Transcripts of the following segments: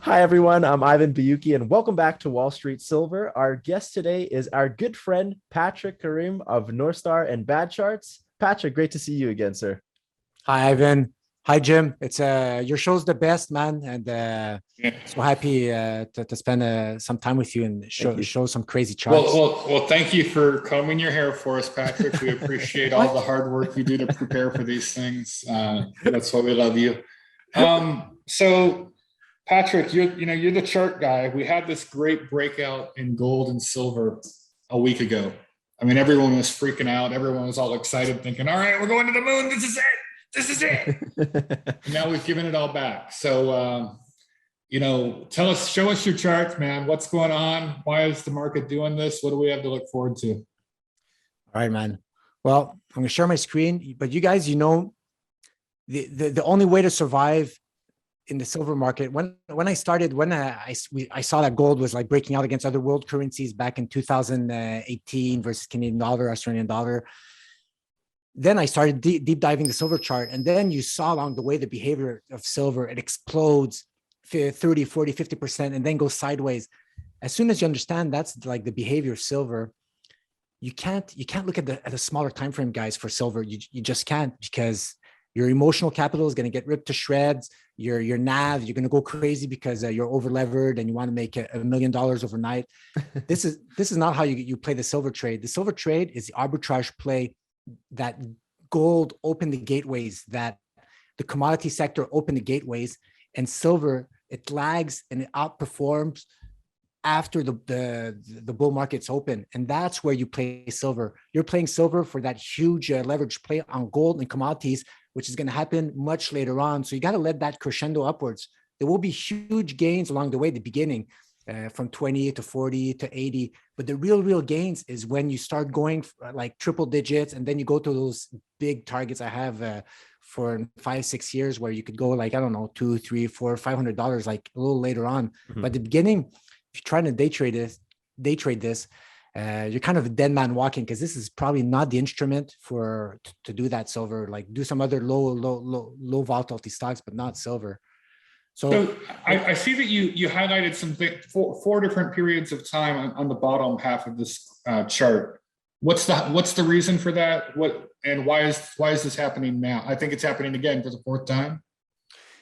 Hi, everyone. I'm Ivan Bayuki, and welcome back to Wall Street Silver. Our guest today is our good friend, Patrick Karim of North Star and Bad Charts. Patrick, great to see you again, sir. Hi, Ivan. Hi, Jim. It's your show's the best, man, and Yeah. so happy to spend some time with you and Thank show you. show some crazy Well, charts. well, well, thank you for combing your hair for us, Patrick. We appreciate all the What? hard work you do to prepare for these things. That's why we love you. So Patrick, you're the chart guy. We had this great breakout in gold and silver a week ago. I mean, everyone was freaking out. Everyone was all excited, thinking, "All right, we're going to the moon. This is it. This is it." And now we've given it all back. So show us your charts, man. What's going on? Why is the market doing this? What do we have to look forward to? All right, man. Well, I'm gonna share my screen, but you guys, the only way to survive in the silver market when I started I saw that gold was like breaking out against other world currencies back in 2018 versus Canadian dollar, Australian dollar. Then I started deep diving the silver chart. And then you saw along the way the behavior of silver, it explodes 30, 40, 50%, and then goes sideways. As soon as you understand that's like the behavior of silver, you can't look at the smaller time frame, guys, for silver. You just can't, because your emotional capital is going to get ripped to shreds. Your NAV, you're going to go crazy because you're over levered and you want to make $1 million overnight. This is not how you play the silver trade. The silver trade is the arbitrage play that gold opened the gateways, that the commodity sector opened the gateways, and silver, it lags and it outperforms after the bull market's open. And that's where you play silver. You're playing silver for that huge leverage play on gold and commodities, which is going to happen much later on. So you got to let that crescendo upwards. There will be huge gains along the way at the beginning, from 20 to 40 to 80. But the real gains is when you start going like triple digits, and then you go to those big targets I have for 5-6 years, where you could go like, I don't know, $200, $300, $400, $500, like a little later on. Mhm. But at the beginning, if you're trying to day trade this, you're kind of a dead man walking, because this is probably not the instrument to do that silver. Like, do some other low volatility stocks, but not silver. So So I see that you highlighted four different periods of time on the bottom half of this chart. What's the reason for that? Why is this happening now? I think it's happening again for the fourth time.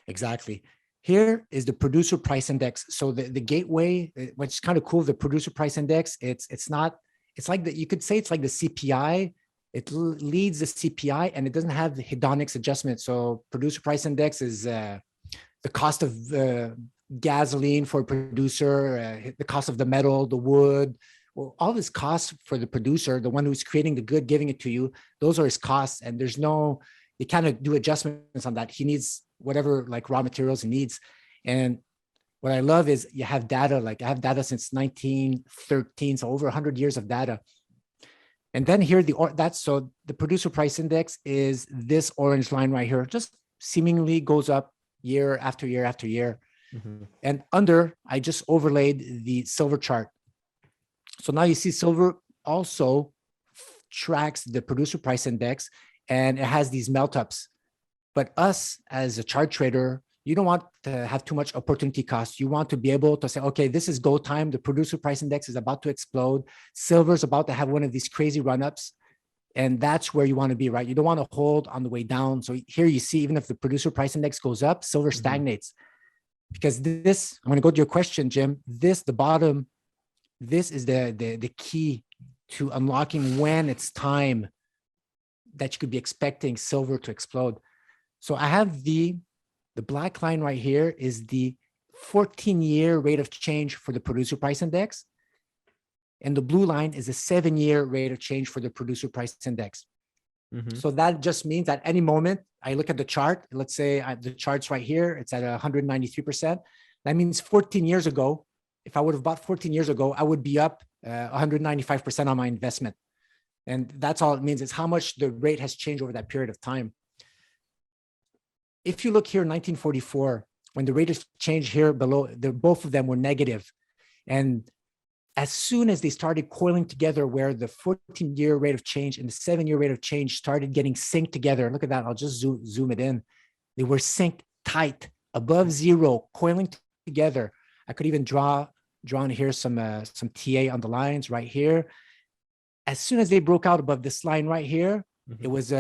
exactly. Here is the producer price index. So the gateway, which is kind of cool, the producer price index, it's not, it's like you could say it's like the CPI. It leads the CPI, and it doesn't have the hedonics adjustment. So producer price index is the cost of gasoline for a producer, the cost of the metal, the wood, well, all his costs for the producer, the one who's creating the good, giving it to you, those are his costs. And you can't do adjustments on that. He needs whatever like raw materials he needs. And what I love is you have data, like I have data since 1913, so over 100 years of data. And then here, so the producer price index is this orange line right here, just seemingly goes up year after year after year. Mhm. And I just overlaid the silver chart. So now you see silver also tracks the producer price index, and it has these melt ups. But us as a chart trader, you don't want to have too much opportunity cost. You want to be able to say, okay, this is go time. The producer price index is about to explode. Silver's about to have one of these crazy run-ups. And that's where you want to be, right? You don't want to hold on the way down. So here you see, even if the producer price index goes up, silver stagnates. Because I'm going to go to your question, Jim. The bottom, this is the key to unlocking when it's time that you could be expecting silver to explode. So I have the black line right here is the 14-year rate of change for the producer price index. And the blue line is a 7-year rate of change for the producer price index. Mhm. So that just means at any moment, I look at the chart, let's say the chart's right here, it's at 193%. That means 14 years ago, if I would have bought 14 years ago, I would be up 195% on my investment. And that's all it means, is how much the rate has changed over that period of time. If you look here in 1944, when the rate of change here below, both of them were negative. And as soon as they started coiling together, where the 14-year rate of change and the 7-year rate of change started getting synced together, look at that, I'll just zoom it in. They were synced tight above zero, coiling together. I could even draw on here some TA on the lines right here. As soon as they broke out above this line right here, it was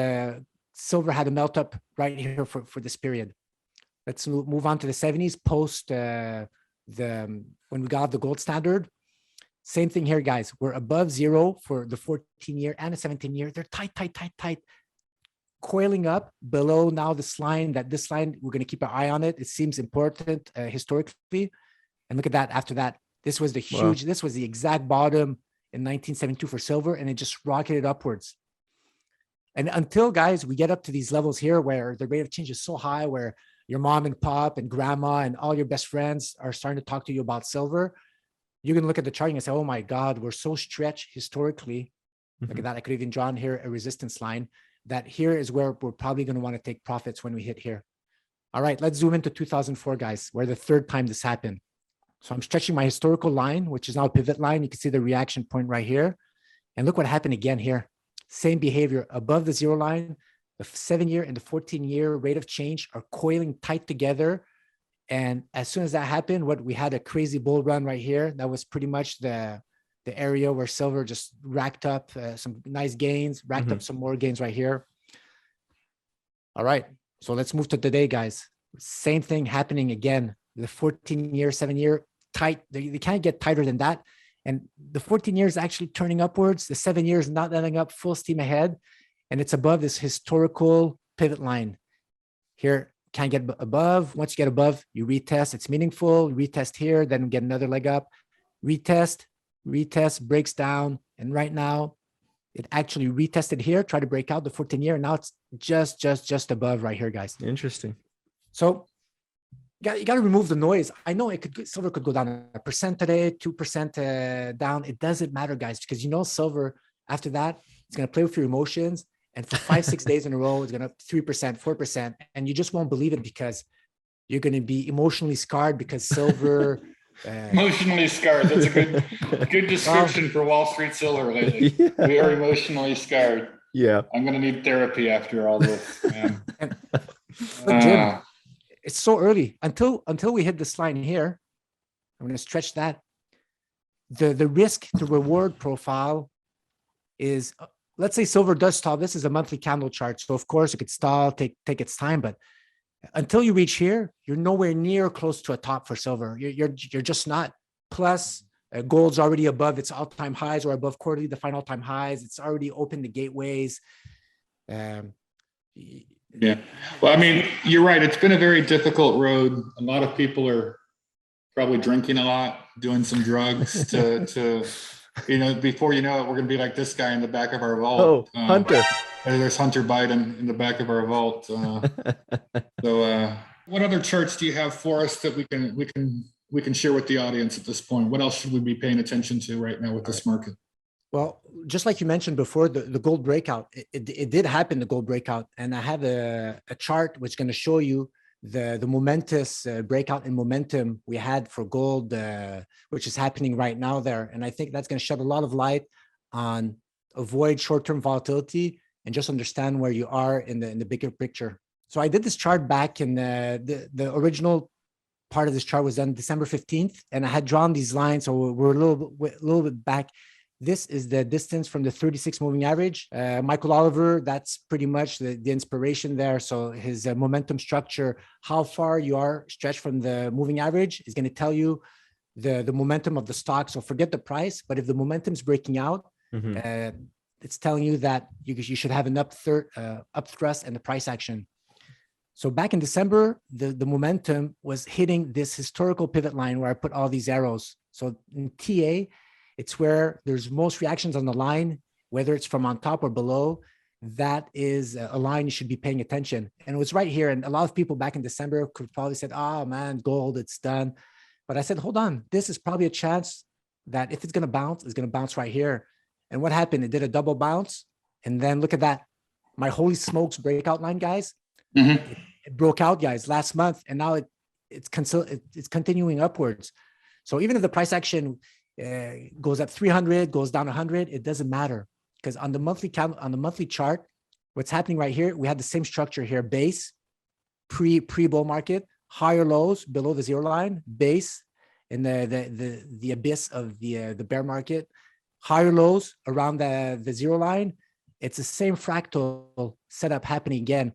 silver had a melt up right here for this period. Let's move on to the 70s post when we got the gold standard. Same thing here, guys. We're above zero for the 14-year and the 17-year. They're tight, coiling up below now this line. This line, we're going to keep an eye on it. It seems important historically. And look at that. After that, this was the huge, this was the exact bottom in 1972 for silver, and it just rocketed upwards. And until, guys, we get up to these levels here where the rate of change is so high, where your mom and pop and grandma and all your best friends are starting to talk to you about silver, you can look at the chart and say, oh my God, we're so stretched historically. Look at that. I could even draw in here a resistance line that here is where we're probably going to want to take profits when we hit here. All right, let's zoom into 2004, guys, where the third time this happened. So I'm stretching my historical line, which is now a pivot line. You can see the reaction point right here. And look what happened again here. Same behavior above the zero line. The 7-year and the 14-year rate of change are coiling tight together. And as soon as that happened, we had a crazy bull run right here. That was pretty much the area where silver just racked up some nice gains, racked up some more gains right here. All right, so let's move to today, guys. Same thing happening again. The 14-year, 7-year, tight. They can't get tighter than that. And the 14-year is actually turning upwards. The 7-year is not letting up, full steam ahead. And it's above this historical pivot line. Here, can't get above. Once you get above, you retest. It's meaningful. Retest here, then get another leg up. Retest, breaks down. And right now, it actually retested here, try to break out the 14-year. And now it's just above right here, guys. Interesting. So you got to remove the noise. I know silver could go down 1% today, 2% down. It doesn't matter, guys, because silver, after that, it's going to play with your emotions. And for 5-6 days in a row, it's going to 3%, 4%. And you just won't believe it because you're going to be emotionally scarred because silver. Emotionally scarred. That's a good description for Wall Street Silver lately. Yeah. We are emotionally scarred. Yeah. I'm going to need therapy after all this, man. But Jim, it's so early until we hit this line here. I'm going to stretch that. The risk to reward profile is, let's say silver does stall. This is a monthly candle chart. So of course it could stall, take its time, but until you reach here, you're nowhere near close to a top for silver. You're just not. Plus, gold's already above its all-time highs or above quarterly defined all-time highs. It's already opened the gateways. Yeah. Well, I mean, you're right. It's been a very difficult road. A lot of people are probably drinking a lot, doing some drugs to before you know it, we're going to be like this guy in the back of our vault. Oh, Hunter. There's Hunter Biden in the back of our vault. So what other charts do you have for us that we can share with the audience at this point? What else should we be paying attention to right now with this market? Well, just like you mentioned before, the gold breakout, it did happen, the gold breakout. And I have a chart which is going to show you the momentous breakout in momentum we had for gold, which is happening right now there. And I think that's going to shed a lot of light on avoid short-term volatility and just understand where you are in the bigger picture. So I did this chart back in the original part of this chart was done December 15th, and I had drawn these lines. So we're a little bit back. This is the distance from the 36 moving average. Michael Oliver, that's pretty much the inspiration there. So his momentum structure, how far you are stretched from the moving average is going to tell you the momentum of the stock. So forget the price, but if the momentum is breaking out, it's telling you that you should have an up thrust and the price action. So back in December, the momentum was hitting this historical pivot line where I put all these arrows. So in TA, it's where there's most reactions on the line, whether it's from on top or below. That is a line you should be paying attention. And it was right here. And a lot of people back in December could probably said, oh man, gold, it's done. But I said, hold on, this is probably a chance that if it's going to bounce right here. And what happened? It did a double bounce. And then look at that. My holy smokes breakout line, guys. It broke out, guys, last month. And now it's continuing upwards. So even if the price action goes up 300, goes down 100, it doesn't matter, because on the monthly chart, what's happening right here, we had the same structure here: base, pre bull market, higher lows below the zero line, base in the abyss of the bear market, higher lows around the zero line. It's the same fractal setup happening again.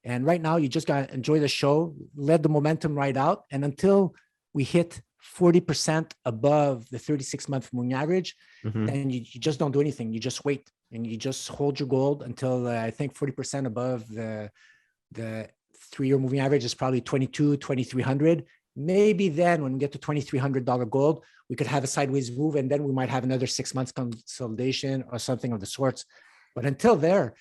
And right now, you just got to enjoy the show, let the momentum ride out. And until we hit 40% above the 36-month moving average, then you just don't do anything. You just wait and you just hold your gold until I think 40% above the 3-year moving average is probably 2,300. Maybe then when we get to $2,300 gold, we could have a sideways move, and then we might have another 6 months consolidation or something of the sorts. But until there,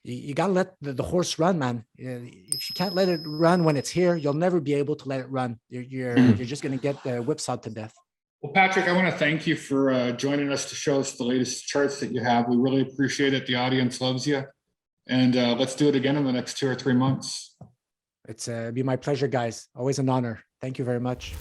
you got to let the horse run, man. If you can't let it run when it's here, you'll never be able to let it run. You're just going to get whipsawed to death. Well, Patrick, I want to thank you for joining us to show us the latest charts that you have. We really appreciate it. The audience loves you. And let's do it again in the next 2 or 3 months. It's be my pleasure, guys. Always an honor. Thank you very much.